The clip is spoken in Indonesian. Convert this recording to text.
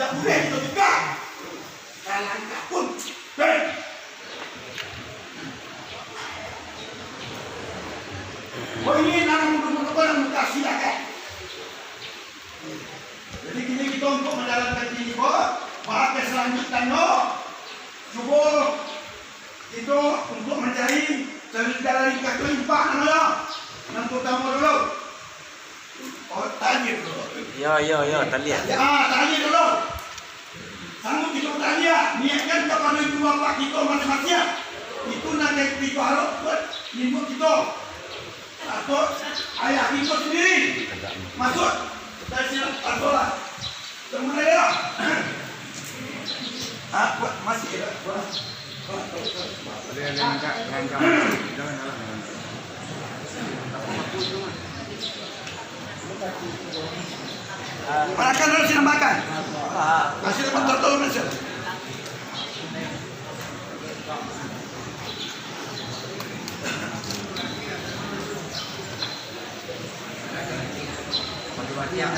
tidak boleh itu juga. Kalian pun, oh ini nanam untuk kasih ya kan. Jadi kini kita untuk menjalankan ini kok, pakai selanjutnya coba itu untuk mencari jalan kelimpah namanya. Nanti kamu dulu. Oh tanya dulu. Yo, tanya. Ya tanya dulu. Sanggup kita tanya, niatkan kepada ibu bapak kita masing-masing. Itu nanti kita harus buat ibu kita atau ayah kita sendiri. Masuk. Kita siap berdoa. Semua ya. Masih ada. Makan dulu sini makan. Masih dapat tertolong masih. Tidak